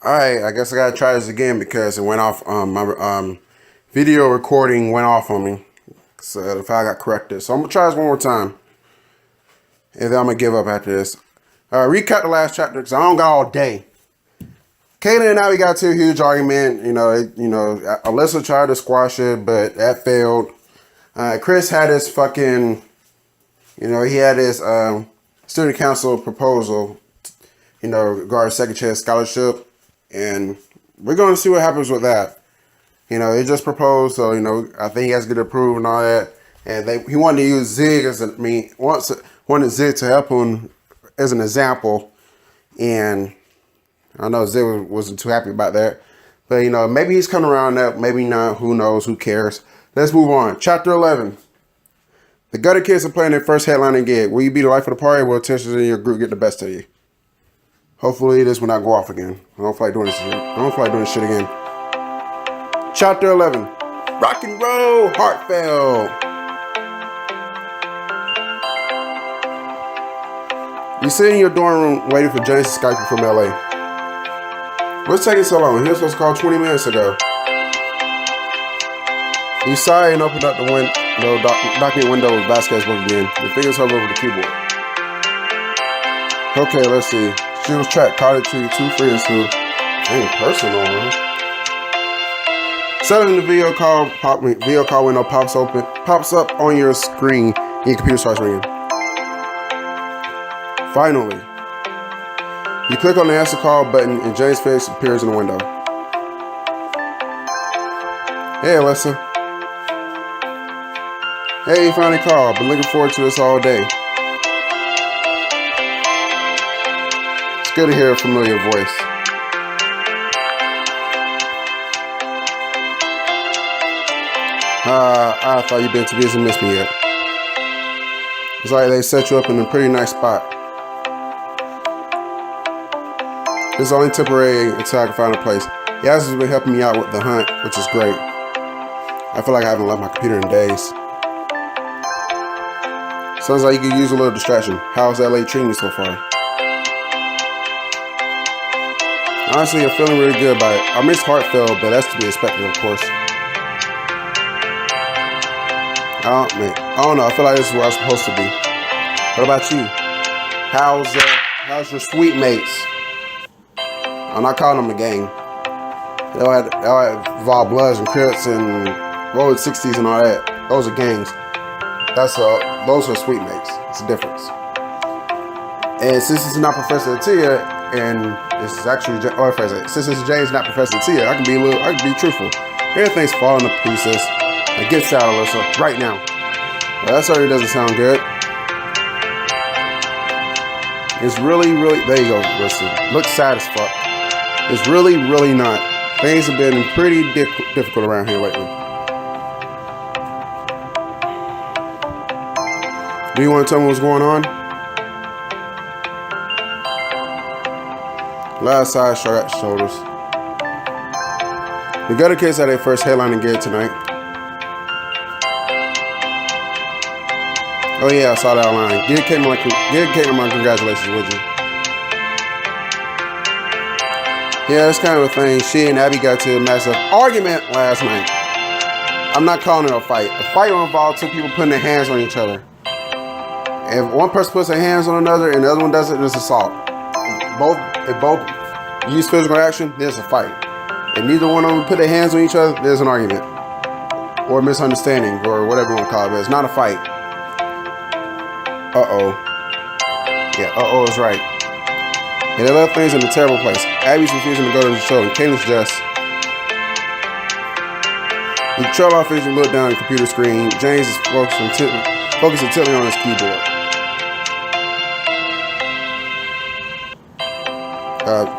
Alright, I guess I gotta try this again because it went off. My video recording went off on me. So if I got corrected. So I'm gonna try this one more time. And then I'm gonna give up after this. Recap the last chapter because I don't got all day. Kaden and I, we got to a huge argument. Alyssa tried to squash it, but that failed. Chris had his fucking, he had his student council proposal, regarding second chance scholarship. And we're going to see what happens with that. He just proposed, so, I think he has to get approved and all that. And he wanted to use Zig wanted Zig to help him as an example. And I know Zig wasn't too happy about that. But, maybe he's coming around that, maybe not, who knows, who cares. Let's move on. Chapter 11. The Gutter Kids are playing their first headlining gig. Will you be the life of the party or will tensions in your group get the best of you? Hopefully this will not go off again. I don't feel like doing this shit. Again. Chapter 11. Rock and roll, Hartfeld. You sit in your dorm room waiting for James to Skype you from LA. What's taking so long? He was supposed to call 20 minutes ago. You sigh and open up the document window with Vasquez book again. Your fingers hover over the keyboard. Okay, let's see. She was tracked, caught it to 2 friends who ain't personal, huh? Suddenly the video call window pops up on your screen, and your computer starts ringing. Finally, you click on the answer call button, and Jane's face appears in the window. Hey, Alyssa. Hey, you finally called. Been looking forward to this all day. It's good to hear a familiar voice. I thought you'd been too busy to miss me yet. It's like they set you up in a pretty nice spot. It's only temporary until I can find a place. Yaz has been helping me out with the hunt, which is great. I feel like I haven't left my computer in days. Sounds like you could use a little distraction. How's LA treating you so far? Honestly, I'm feeling really good about it. I miss Hartfeld, but that's to be expected, of course. I don't know. I feel like this is where I'm supposed to be. What about you? How's your sweet mates? I'm not calling them a gang. They'll have Vol Bloods and Crips and Rolling 60s and all that. Those are gangs. Those are sweet mates. It's a difference. And since it's not Professor Tia, and this is actually, since it's James, not Professor Tia, I can be truthful. Everything's falling to pieces. Now get out, Alyssa, right now. Well, that certainly doesn't sound good. It's really, there you go, Alyssa. Looks sad as fuck. It's really, not. Things have been pretty difficult around here lately. Do you want to tell me what's going on? Last side shrugged shoulders. The Gutter Kids had their first headlining gig tonight. Oh yeah, I saw that online. Gig came to my congratulations, would you? Yeah, it's kind of a thing. She and Abby got to a massive argument last night. I'm not calling it a fight. A fight will involve 2 people putting their hands on each other. If one person puts their hands on another and the other one does it, there's assault. If both use physical action, there's a fight. If neither one of them put their hands on each other, there's an argument. Or a misunderstanding, or whatever you want to call it, but it's not a fight. Uh-oh. Yeah, uh-oh is right. And they left things in a terrible place. Abby's refusing to go to the show, and Caitlin's just... You trail off as you look down at the computer screen. James is focusing intently on his keyboard.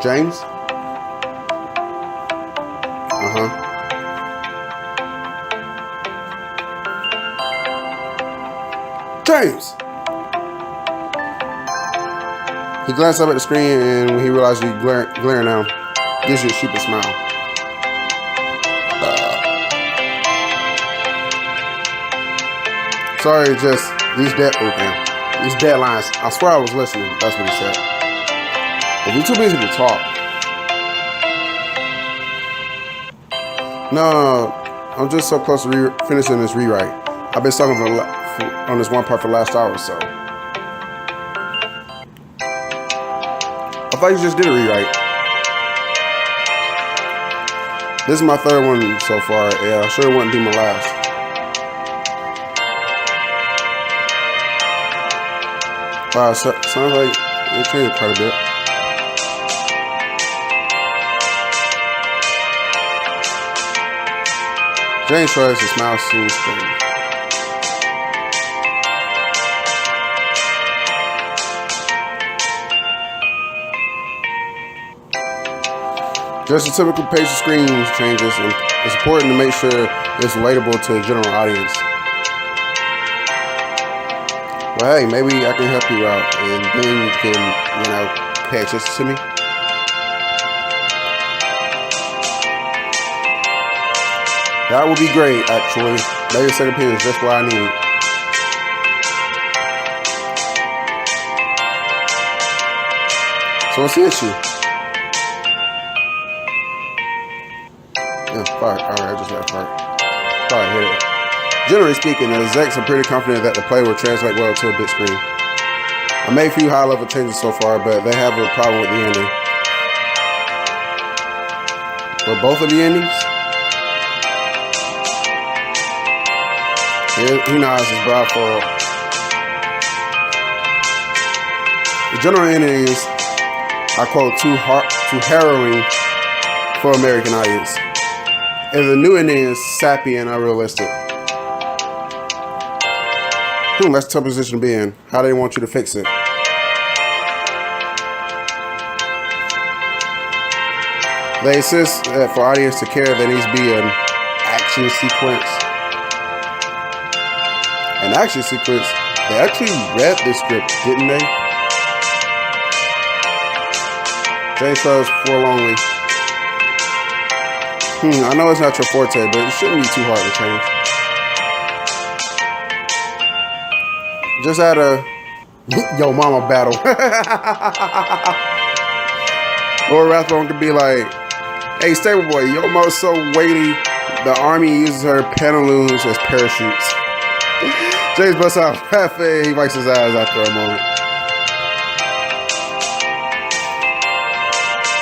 James? Uh-huh. James! He glanced up at the screen, and when he realized you glaring now, gives you a sheepish smile. Sorry, just these deadlines. I swear I was listening. That's what he said. If you're too busy to talk, No, I'm just so close to finishing this rewrite. I've been stuck on this one part for the last hour or so. I thought you just did a rewrite. This is my third one so far. Yeah, I'm sure it wouldn't be my last. Wow, sounds like it changed quite a bit. James tries to smile soon screen. Just a typical page of screen changes, and it's important to make sure it's relatable to the general audience. Well, hey, maybe I can help you out, and then you can, pay attention to me. That would be great, actually. Maybe a second opinion is just what I need. So what's the issue? Yeah, fire. Alright, I just got fire. Fire, hit it. Generally speaking, the execs are pretty confident that the play will translate well to a big screen. I made a few high-level changes so far, but they have a problem with the ending. With both of the endings? He nods his brow furrow. The general ending is, I quote, too harrowing for American audience. And the new ending is sappy and unrealistic. That's a tough position to be in. How do they want you to fix it? They insist that for audience to care, there needs to be an action sequence. An action sequence? They actually read the script, didn't they? James shrugs forlornly. I know it's not your forte, but it shouldn't be too hard to change. Just had a yo mama battle. Lord Rathbone could be like, hey, stable boy, your mama's so weighty, the army uses her pantaloons as parachutes. James busts out laughing. He wipes his eyes after a moment.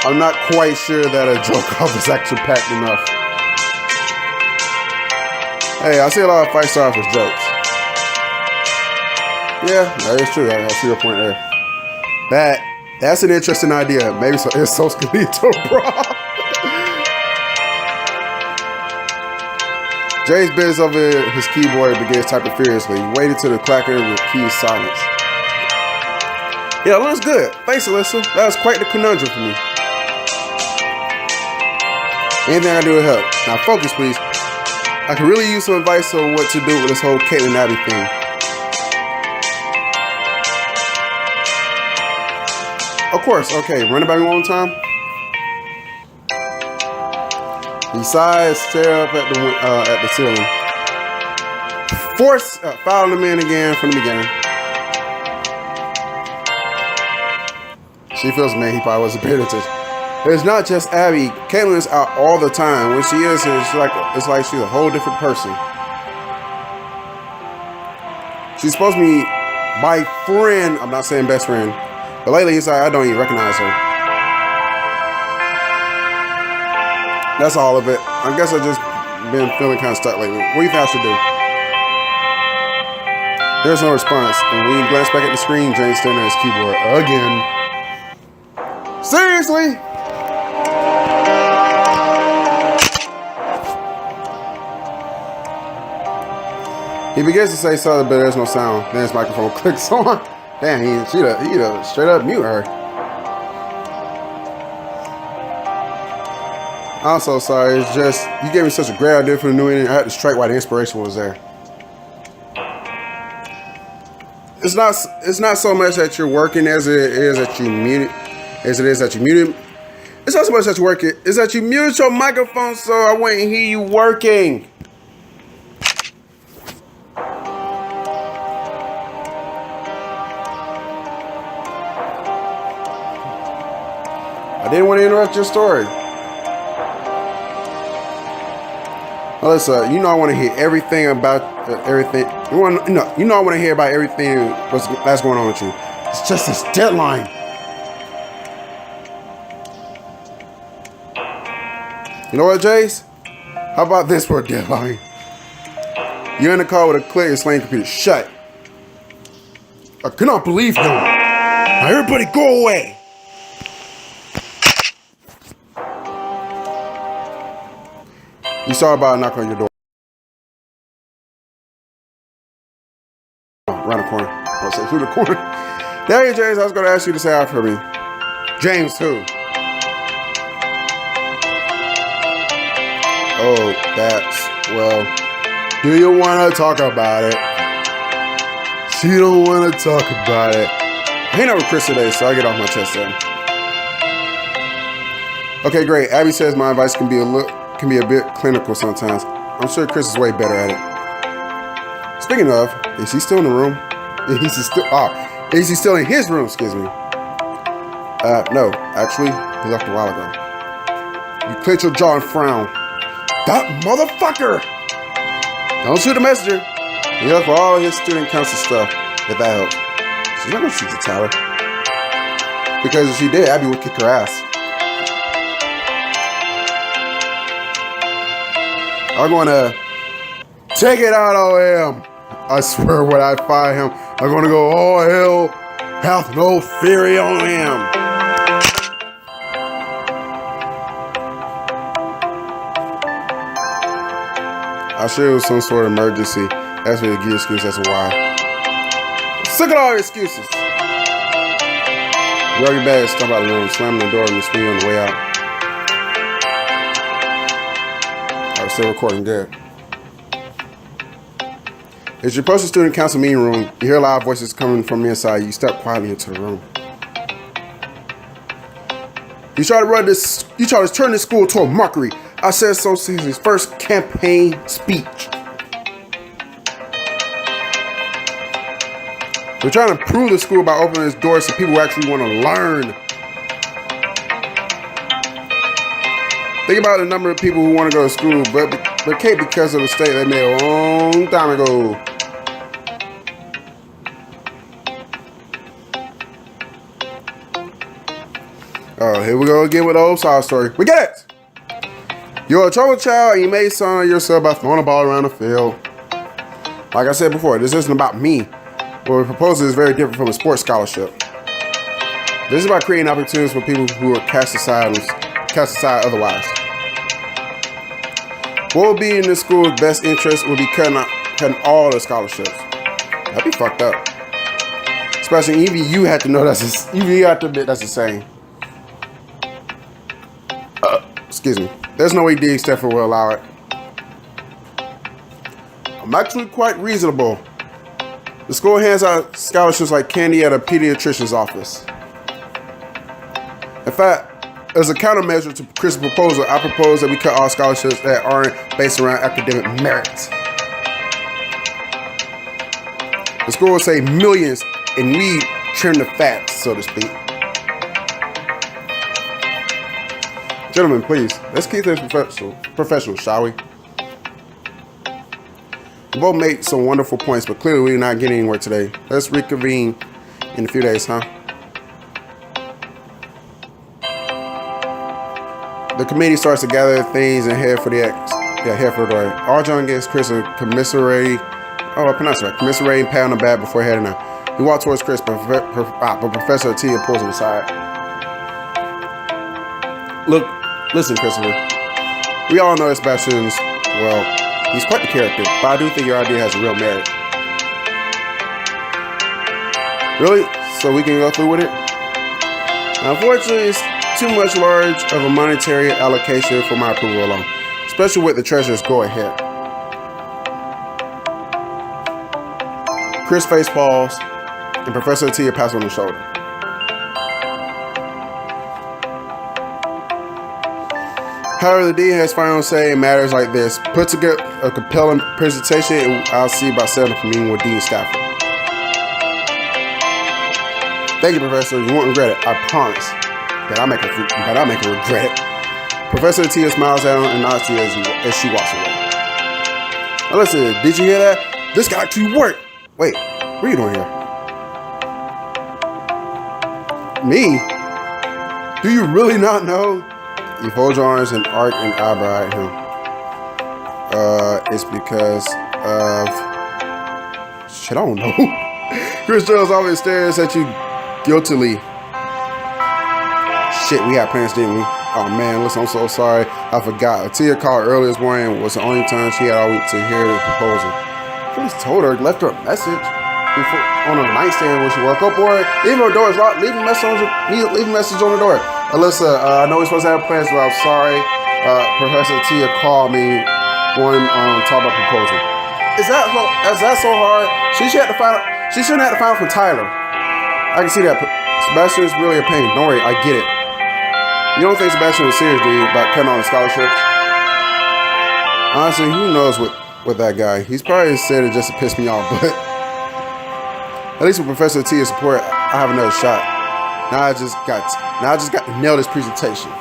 I'm not quite sure that a joke off is actually packed enough. Hey, I see a lot of fight stars as jokes. Yeah, that is true. I see your point there. That's an interesting idea. Maybe it's so could lead to a brawl. James bends over his keyboard and begins typing furiously. He waited till the clacker with key silence. Yeah, it looks good. Thanks, Alyssa. That was quite the conundrum for me. Anything I do will help. Now focus, please. I could really use some advice on what to do with this whole Caitlin Abbey thing. Of course. Okay, run it by me one more time. He sighs, stare up at the ceiling. File them in again from the beginning. She feels mad. He probably wasn't paying attention. It's not just Abby. Caitlin is out all the time. When she is, it's like she's a whole different person. She's supposed to be my friend. I'm not saying best friend. But lately, he's like, I don't even recognize her. That's all of it. I guess I've just been feeling kind of stuck lately. What do you think I should do? There's no response. And when you glance back at the screen, James standing at his keyboard again. Seriously? He begins to say something, but there's no sound. Then his microphone clicks on. Damn, he straight up mute her. I'm so sorry. It's just you gave me such a great idea for the new ending. I had to strike while the inspiration was there. It's not so much that you're working as it is that you muted. It's not so much that you're working. It's that you muted your microphone so I wouldn't hear you working. I didn't want to interrupt your story. Alyssa, you know I want to hear everything about everything. You know I want to hear about everything that's going on with you. It's just this deadline. You know what, Jace? How about this for a deadline? You're in the car with a click and slam computer shut. I cannot believe him. Now everybody go away. You saw about a knock on your door. Around the corner. I was saying through the corner. There, James. I was going to ask you to say out for me. James, who? Oh, well. Do you want to talk about it? She don't want to talk about it. I hang out with Chris today, so I get off my chest then. Okay, great. Abby says my advice can be a bit clinical sometimes. I'm sure Chris is way better at it. Speaking of, is he still in the room? Is he still in his room? Excuse me. No, actually, he left a while ago. You clench your jaw and frown. That motherfucker! Don't shoot the messenger. He left for all his student council stuff, if that helps. She's not gonna shoot the Tyler. Because if she did, Abby would kick her ass. I'm gonna take it out on him. I swear when I find him, I'm gonna go, oh hell, hath no fury on him. I'm sure it was some sort of emergency. That's what the excuse as to why. Sick of all your excuses. Grab your bag, step out of the room, slam the door, and the screen on the way out. I was still recording good. As you approach the student council meeting room, you hear loud voices coming from the inside. You step quietly into the room. You try to turn this school to a mockery. I said so since his first campaign speech. We're trying to improve the school by opening its doors so people actually want to learn. Think about the number of people who want to go to school, but can't because of the state they made a long time ago. Oh, here we go again with the old sob story. We get it! You're a troubled child and you made something of yourself by throwing a ball around the field. Like I said before, this isn't about me. What we propose is very different from a sports scholarship. This is about creating opportunities for people who are cast aside otherwise. What would be in the school's best interest would be cutting all the scholarships. That'd be fucked up. Especially even you have to know even you have to admit that's the same. Excuse me. There's no way D. Stepford will allow it. I'm actually quite reasonable. The school hands out scholarships like candy at a pediatrician's office. In fact, as a countermeasure to Chris' proposal, I propose that we cut all scholarships that aren't based around academic merit. The school will save millions and we trim the fat, so to speak. Gentlemen, please, let's keep this professional, shall we? We both made some wonderful points, but clearly we're not getting anywhere today. Let's reconvene in a few days, huh? The committee starts to gather things and head for the door. Arjun gives Chris a commiserating pat on the back before heading out. He walked towards Chris, but Professor Tia pulls him aside. Look, listen, Christopher. We all know that Sebastian's, well, he's quite the character, but I do think your idea has a real merit. Really? So we can go through with it? Unfortunately, it's too much large of a monetary allocation for my approval alone, especially with the treasurer's go ahead. Chris face falls, and Professor Tia pats on the shoulder. However, the dean has final say in matters like this. Put together a compelling presentation, and I'll see about setting up a meeting with Dean Stafford. Thank you, Professor. You won't regret it. I promise. But I make her regret it. Professor Tia smiles at him and nods to you as she walks away. Alyssa, did you hear that? This got to work. Wait, what are you doing here? Me? Do you really not know? You fold your arms and arc an eyebrow at him. It's because of... Shit, I don't know. Chris Jones always stares at you guiltily. Shit, we had plans, didn't we? Oh man, listen, I'm so sorry. I forgot. Tia called earlier this morning was the only time she had all week to hear the proposal. Chris told her, left her a message before, on her nightstand when she woke up, or even her door is locked. Leave a message on the door. Alyssa, I know we're supposed to have plans, but I'm sorry. Professor Tia called me one talk about proposal. Is that so hard? She shouldn't have to find out from Tyler. I can see that. Sebastian is really a pain. Don't worry, I get it. You don't think Sebastian was serious, do you, about cutting on the scholarships? Honestly, who knows with that guy? He's probably said it just to piss me off, but at least with Professor Tia's support, I have another shot. Now I just got to nail this presentation.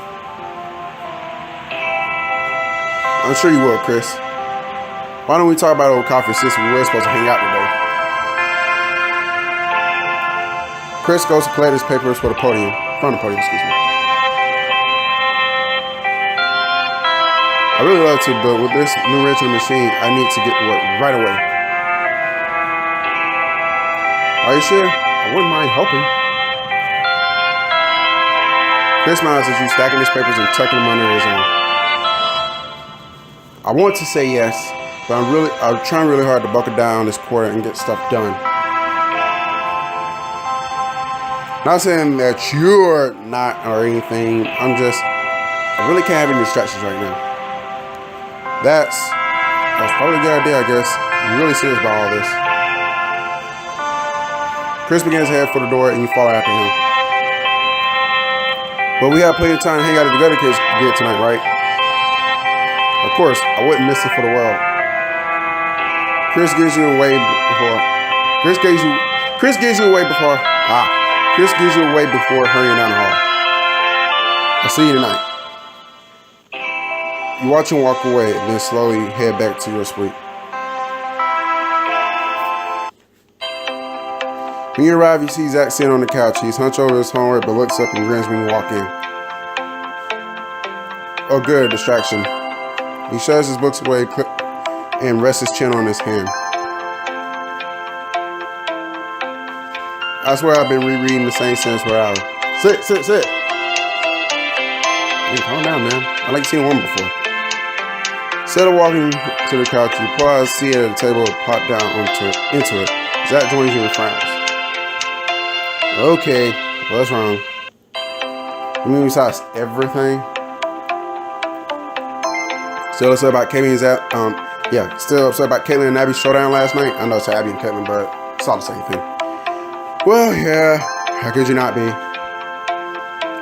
I'm sure you will, Chris. Why don't we talk about old coffee since we were supposed to hang out today? Chris goes to collect his papers from the podium, excuse me. I really love to, but with this new wrench in the machine, I need to get to work right away. Are you sure? I wouldn't mind helping. Chris smiles as you stacking his papers and tucking them under his arm. I want to say yes, but I'm trying really hard to buckle down this quarter and get stuff done. Not saying that you're not or anything. I really can't have any distractions right now. That's probably a good idea, I guess. You're really serious about all this. Chris begins to head for the door and you follow after him. But we have plenty of time to hang out at the Gutter Kittens tonight, right? Of course, I wouldn't miss it for the world. Chris gives you away before hurrying down the hall. I'll see you tonight. You watch him walk away, and then slowly head back to your suite. When you arrive, you see Zach sitting on the couch. He's hunched over his homework, but looks up and grins when you walk in. Oh, good, distraction. He shoves his books away and rests his chin on his hand. I swear I've been rereading the same sentence for hours. Sit. Hey, calm down, man. I like seeing a woman before. Instead of walking to the couch, you pull out a seat at the table and pop down into it. Zach joins you and frowns. Okay, what's wrong? You mean besides everything? Still upset about Caitlin and Abby's showdown last night? I know it's Abby and Caitlin, but it's all the same thing. Well, yeah, how could you not be?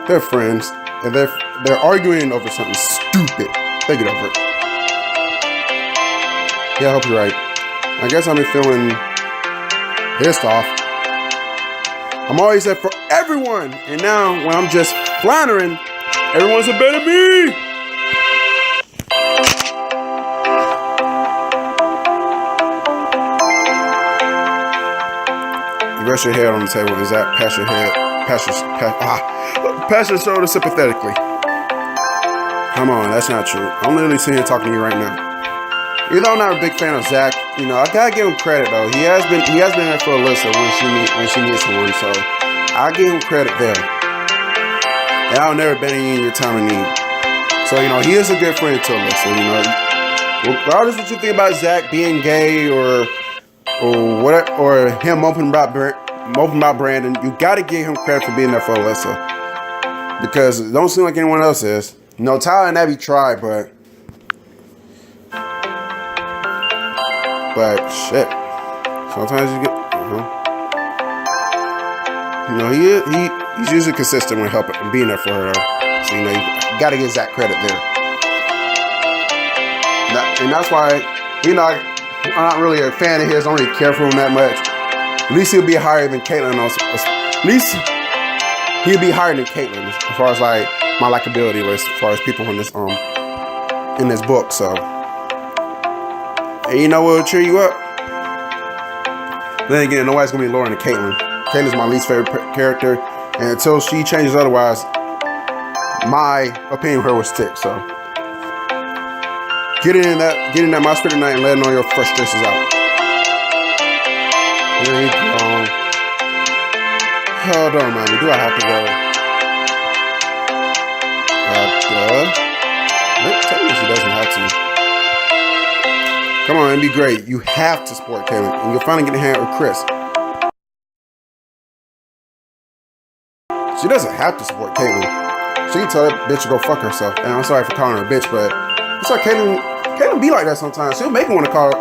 They're friends, and they're arguing over something stupid. They get over it. Yeah, I hope you're right. I guess I've been feeling pissed off. I'm always there for everyone, and now when I'm just floundering, everyone's a better me. You rest your head on the table and Zach pats your shoulder sympathetically. Come on, that's not true. I'm literally sitting here talking to you right now. Even though I'm not a big fan of Zach, I gotta give him credit though. He has been there for Alyssa when she needs someone, so I'll give him credit there. And I'll never abandon you in your time of need. So he is a good friend to Alyssa. Regardless of what you think about Zach being gay or him moping about Brandon, you gotta give him credit for being there for Alyssa because it don't seem like anyone else is. Tyler and Abby tried, but shit. Sometimes you get, he's usually consistent with helping and being there for her. So you gotta give Zach credit there. And that's why, I'm not really a fan of his. I don't really care for him that much. At least he'll be higher than Caitlin. At least he'll be higher than Caitlin as far as like my likability list, as far as people in this book. So. And you know what will cheer you up? Then again, nobody's gonna be lower than Caitlyn. Caitlyn's my least favorite character, and until she changes otherwise, my opinion of her will stick. So get in that my spirit tonight and letting all your frustrations out. There you go. Oh, don't mind me. Do I have to go? Tell me she doesn't have to. Come on, and be great. You have to support Caitlyn, and you'll finally get a hand with Chris. She doesn't have to support Caitlyn. She can tell that bitch to go fuck herself. And I'm sorry for calling her a bitch, but it's like Caitlyn be like that sometimes. She'll make me want to call her.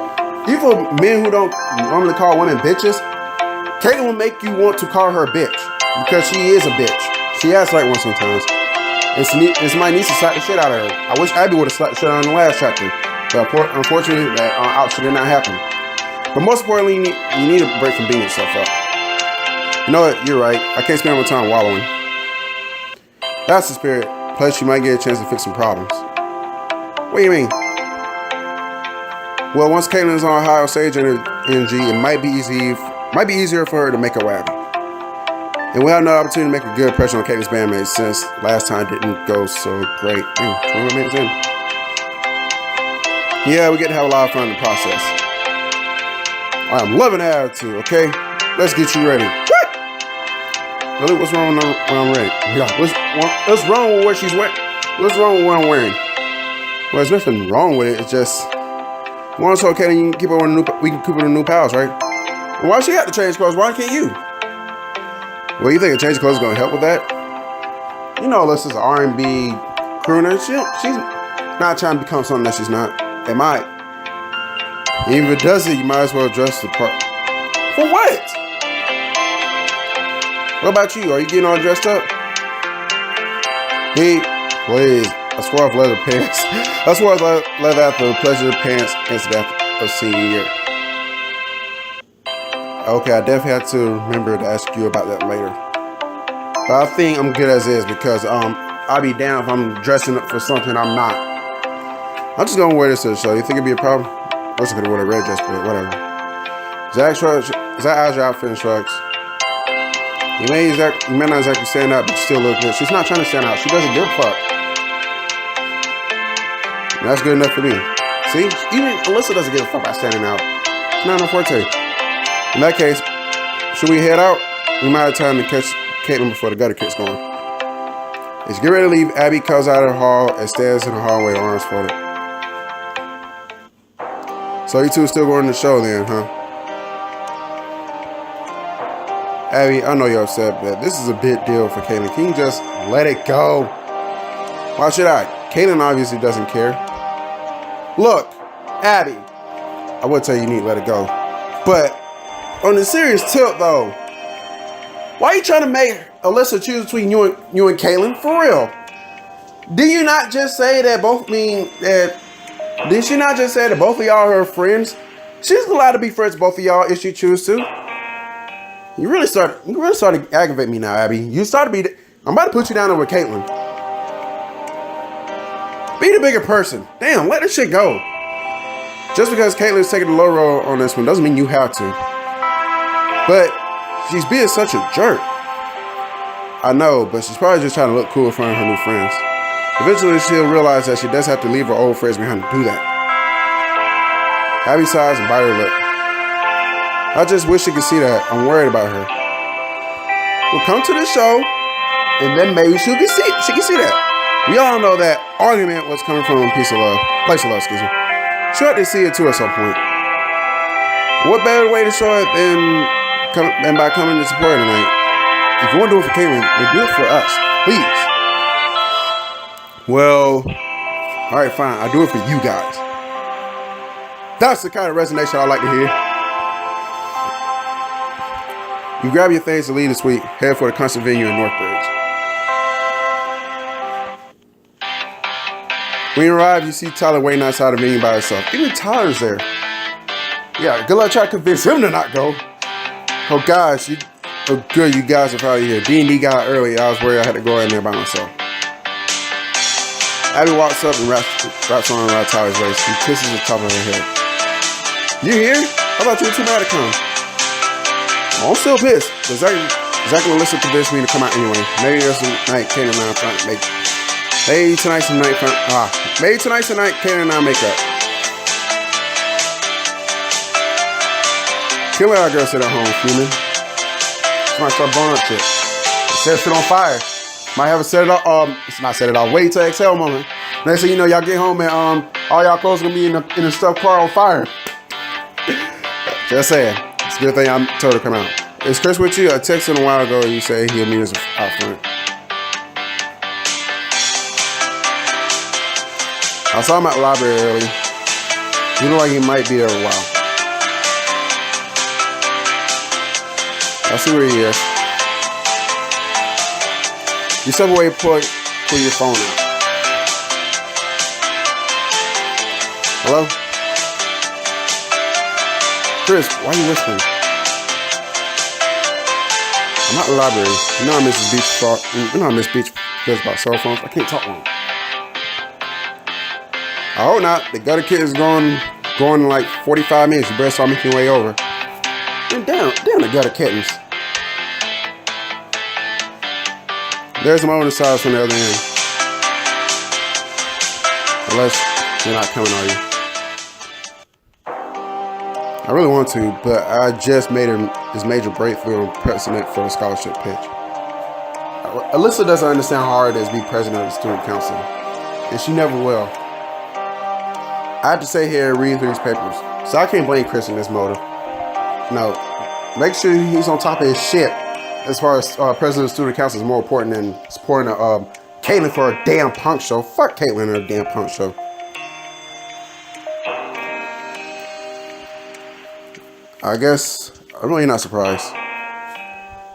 Even for men who don't normally call women bitches, Caitlyn will make you want to call her a bitch because she is a bitch. She acts like one sometimes. And somebody needs to slap the shit out of her. I wish Abby would have slapped the shit out of her in the last chapter. But unfortunately, that option did not happen. But most importantly, you need a break from beating yourself up. You know what? You're right. I can't spend more time wallowing. That's the spirit. Plus, you might get a chance to fix some problems. What do you mean? Well, once Caitlyn's on high stage energy, it might be easier for her to make her Abby. And we'll have another opportunity to make a good impression on Caitlyn's bandmates since last time didn't go so great. 21 minutes in. Yeah, we get to have a lot of fun in the process. I'm loving the attitude, okay? Let's get you ready. What? Really, what's wrong when I'm ready? Yeah, what's wrong with what she's wearing? What's wrong with what I'm wearing? Well, there's nothing wrong with it. It's just, once okay, we can keep her with new pals, right? Well, why she got to change clothes? Why can't you? Well, you think a change of clothes is going to help with that? You know, Alyssa's an R&B crooner. She's not trying to become something that she's not. It might. Even if it does it, you might as well dress the part. For what? What about you? Are you getting all dressed up? Hey, please. I swear I've leather pants. I swear I've leather after pleasure pants instead of senior year. Okay, I definitely have to remember to ask you about that later. But I think I'm good as is because I'll be down if I'm dressing up for something I'm not. I'm just gonna wear this to the show. You think it'd be a problem? I was gonna wear a red dress, but whatever. Zach eyes your outfit and shrugs. You may not exactly stand out, but you still look good. She's not trying to stand out. She doesn't give a fuck. And that's good enough for me. See? Even Alyssa doesn't give a fuck about standing out. It's not no forte. In that case, should we head out? We might have time to catch Caitlyn before the Gutter Kittens going. As you get ready to leave, Abby comes out of the hall and stands in the hallway, arms folded. So you two are still going to the show then, huh? Abby, I know you're upset, but this is a big deal for Caitlyn. Can you just let it go? Why should I? Caitlyn obviously doesn't care. Look, Abby, I would tell you need to let it go. But on the serious tip, though, why are you trying to make Alyssa choose between you and Caitlyn? For real? Did you not just say that Did she not just say that both of y'all are her friends? She's allowed to be friends with both of y'all if she chooses to. You really started to aggravate me now, Abby. I'm about to put you down there with Caitlyn. Be the bigger person. Damn, let this shit go. Just because Caitlyn's taking the low road on this one doesn't mean you have to. But she's being such a jerk. I know, but she's probably just trying to look cool in front of her new friends. Eventually, she'll realize that she does have to leave her old friends behind to do that. Abby sighs and bites her lip. I just wish she could see that. I'm worried about her. We'll come to the show, and then maybe she can see that. We all know that argument was coming from a place of love, excuse me. She'll have to see it too at some point. What better way to show it than by coming to support her tonight? If you want to do it for Caitlyn, then do it for us, please. Well, all right, fine. I'll do it for you guys. That's the kind of resignation I like to hear. You grab your things to leave this week, head for the concert venue in Northbridge. When you arrive, you see Tyler waiting outside the venue by herself. Even Tyler's there. Yeah, good luck trying to convince him to not go. Oh gosh, good you guys are probably here. D&D got early. I was worried I had to go in there by myself. Abby walks up and wraps on around Tyler's waist. He kisses the top of her head. You here? I thought you were too mad to come. I'm still pissed. Exactly what Alyssa convinced me to come out anyway. Maybe there's some night Kaden and I make. Maybe tonight's the night. Maybe tonight's the night Kaden and I make up. Can't let our girl sit at home fuming. Might start blowing up shit. Set shit on fire. Might have a set it off. It's not set it off. Wait till exhale moment. Next thing you know, y'all get home and all y'all clothes gonna be in the stuffed car on fire. Just saying. It's a good thing I told her to come out. Is Chris with you? I texted him a while ago. You say he'll meet us out front. I saw him at the library early. He looked like he might be there a while. I see where he is. You step away, pull your phone out. Hello? Chris, why are you whispering? I'm not in the library. You know I miss Beach feels about cell phones. I can't talk long. I hope not. The Gutter Kittens is going in like 45 minutes. You better start making your way over. And damn the Gutter Kittens. There's some older sides from the other end. Unless you're not coming, are you? I really want to, but I just made this major breakthrough on president for the scholarship pitch. Alyssa doesn't understand how hard it is to be president of the student council, and she never will. I have to sit here and read through these papers, so I can't blame Chris in this motive. No, make sure he's on top of his shit. As far as president of the student council is more important than supporting Caitlin for a damn punk show. Fuck Caitlin and her damn punk show. I guess I'm really not surprised.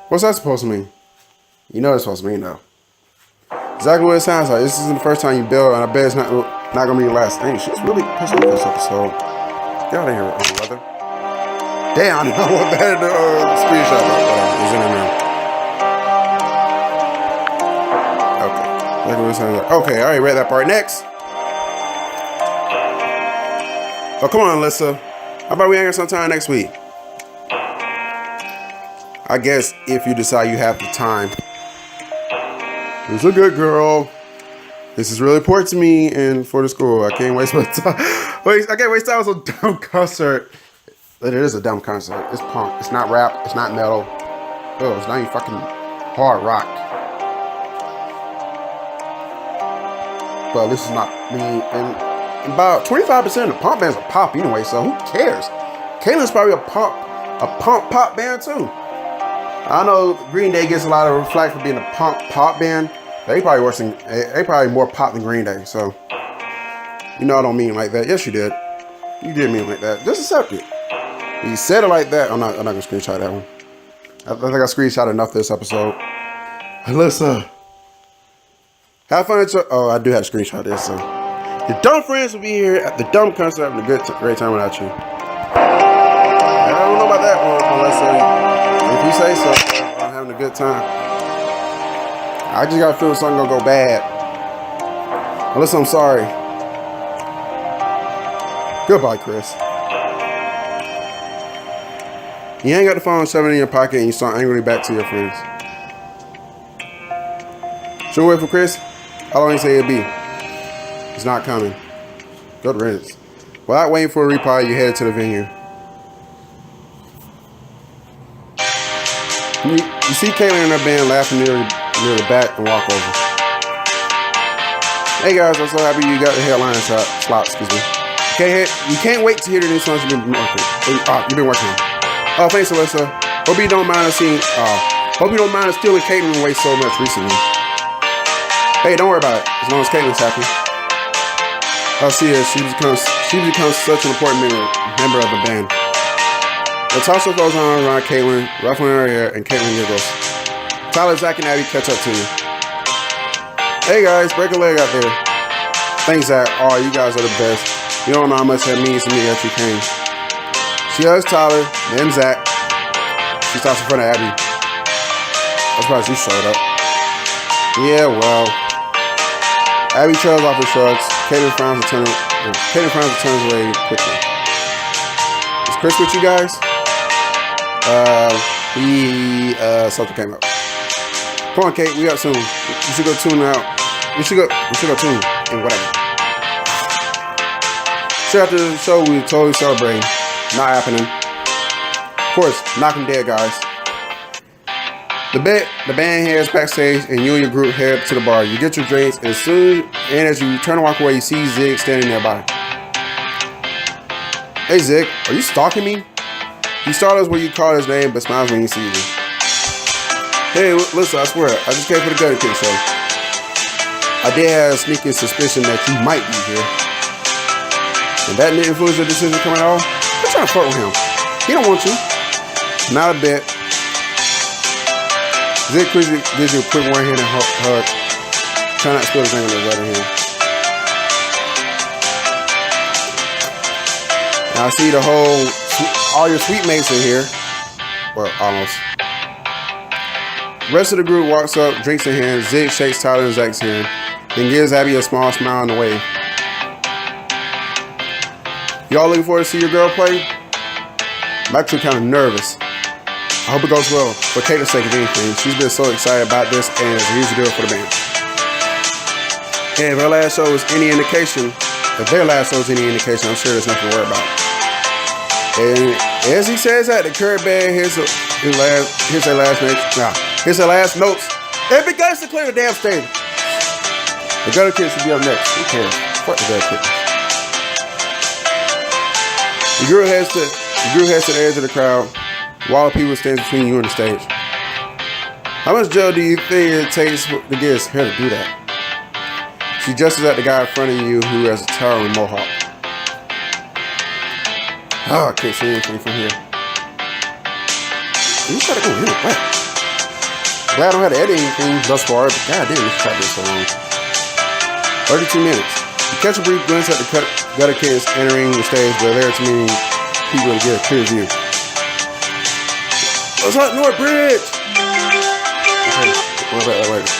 What's that supposed to mean? You know what it's supposed to mean though. Exactly what it sounds like. This isn't the first time you build, and I bet it's not gonna be your last. Dang, she's really pissed off this episode. Get out of here, brother. Damn, I know what better to screenshot that is in there. Okay, I already read that part. Next. Oh, come on, Alyssa. How about we hang out sometime next week? I guess if you decide you have the time. It's a good girl. This is really important to me and for the school. I can't waste my time. I can't waste time on some dumb concert. It is a dumb concert. It's punk. It's not rap. It's not metal. Oh, it's not even fucking hard rock. But this is not me. And about 25% of the punk bands are pop anyway, so who cares? Caitlin's probably a punk pop band too. I know Green Day gets a lot of flack for being a punk pop band. They probably more pop than Green Day, so you know I don't mean it like that. Yes, you did. You did mean it like that. Just accept it. You said it like that. I'm not gonna screenshot that one. I think I screenshot enough this episode. Alyssa, have fun at your... Oh, I do have to screenshot this. So your dumb friends will be here at the dumb concert having a great time without you. I don't know about that one, Alyssa. If you say so, I'm having a good time. I just got a feeling something gonna go bad. Alyssa, I'm sorry. Goodbye, Chris. You ain't got the phone shoving in your pocket and you start angrily back to your friends. Should we wait for Chris? How long you say it'll be? He's not coming. Good riddance. Without waiting for a reply, you headed to the venue. You see Caitlin and her band laughing near the back and walk over. Hey guys, I'm so happy you got the headline slot, excuse me. You can't wait to hear the new songs you've been working on. Oh, thanks, Alyssa. Hope you don't mind us stealing Caitlin away so much recently. Hey, don't worry about it. As long as Caitlin's happy. I'll see her. She becomes such an important member of the band. Natasha throws her arms around Caitlin, ruffling her hair, and Caitlin giggles. Tyler, Zach, and Abby catch up to you. Hey guys, break a leg out there. Thanks, Zach. Oh, you guys are the best. You don't know how much that means to me that you came. She hugs Tyler, then Zach. She stops in front of Abby. I'm surprised you showed up. Yeah, well. Abby trails off her shrugs. Caitlin frowns and turns away quickly. Chris with you guys. Something came up. Come on, Kate, we up soon. We should go tune out. We should go tune and whatever. Straight after the show, we totally celebrating. Not happening. Of course, knocking dead, guys. The band heads backstage, and you and your group head to the bar. You get your drinks, and as you turn to walk away, you see Zig standing nearby. Hey Zig, are you stalking me? He startles when you call his name, but smiles when he sees you. Hey, listen, I swear, I just came for the Gutter Kittens show. I did have a sneaking suspicion that you might be here. And that didn't influence your decision coming at all? I'm trying to flirt with him. He don't want you. Not a bit. Zig gives you a quick one-handed hug. Try not to spill his name on his other hand. Now I see all your sweet mates are here. Well, almost. The rest of the group walks up, drinks in hand. Zig shakes Tyler and Zach's hand, then gives Abby a small smile on the way. Y'all looking forward to see your girl play? I'm actually kind of nervous. I hope it goes well, for Kate's sake of anything. She's been so excited about this, and it's a huge deal for the band. And if their last show is any indication, I'm sure there's nothing to worry about. And as he says that, the current band here's their last notes. It begins to clear the damn stage. The Gutter Kittens should be up next. Who cares? Fuck the Gutter Kittens. The group heads to the edge of the crowd, while people stand between you and the stage. How much gel do you think it takes to get his hair to do that? She gestures at the guy in front of you who has a towering mohawk. Oh, I can't see anything from here. You just gotta go in. What? Glad I don't have to edit anything thus far, but god damn, this shot been so long. 32 minutes. You catch a brief glimpse at the Gutter Kittens entering the stage, but there are too many people to get a clear view. What's up, North Bridge? Okay, we'll back that later.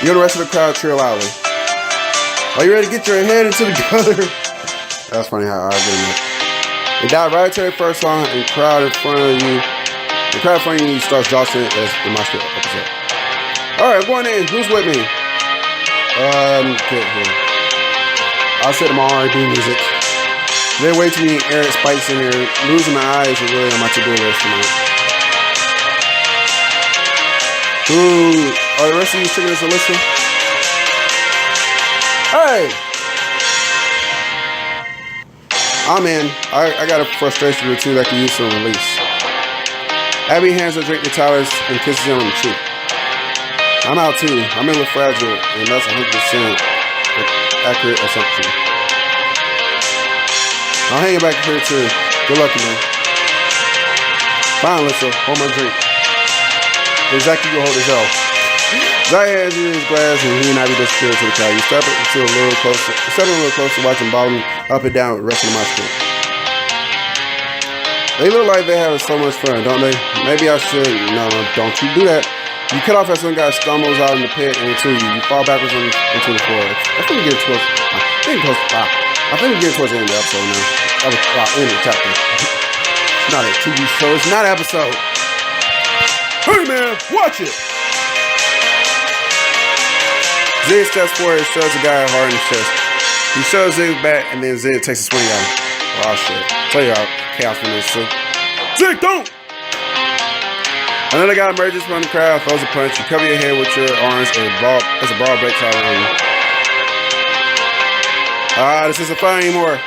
You and the rest of the crowd cheer loudly. Are you ready to get your head into the gutter? That's funny how I get it. They dive right to their first song, and the crowd in front of you starts jostling as the mosh pit episode. Alright, I'm going in. Who's with me? Get here. I'll set them all R&B music. There are way too many Eric spikes in here. Losing my eyes are really on my to-do list tonight. Ooh, are the rest of you singing this, Alyssa? Hey! I'm in. I got a frustration or two that can use some release. Abby hands a drink to Tyler and kisses him on the cheek. I'm out too. I'm in with Fragile, and that's 100% accurate assumption. I'll hang it back here too. Good luck, man. Fine, Alyssa. Hold my drink. Exactly, you hold his L. Zach hands you his glass, and he and Abby disappear to the crowd. You step a little closer, watching bottom up and down with the rest of the mosh pit. They look like they're having so much fun, don't they? Maybe I should. No, don't you do that. You cut off as some guy stumbles out in the pit and into you. You fall backwards into the floor. I think we're getting towards. I think we're getting towards the end of the episode now. That was end of the chapter. It's not a TV show. It's not an episode. Hey man, watch it. Zig steps forward and shoves the guy hard in the chest. He shoves Zig back, and then Zig takes a swing at him. Oh shit! Tell you how chaos from this. Zig, don't! Another guy emerges from the crowd, throws a punch. You cover your head with your arms, and there's a brawl breaks out around you. This isn't fun anymore.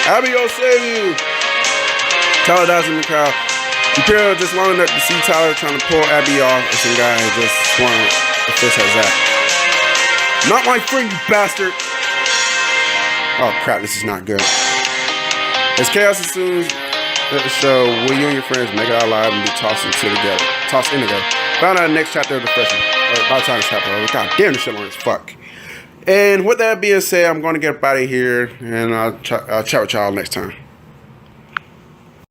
Abby, I'll save you. Tyler dives in the crowd. You peer just long enough to see Tyler trying to pull Abby off, and some guy just swung a fist at Zach. Not my friend, you bastard! Oh crap, this is not good. As chaos ensues at the show, will you and your friends make it out alive and be tossed in the gutter? Found out in the next chapter of the freshman. By the time it's chapter over. God damn, this shit long as fuck. And with that being said, I'm going to get up out of here, and I'll chat with y'all next time.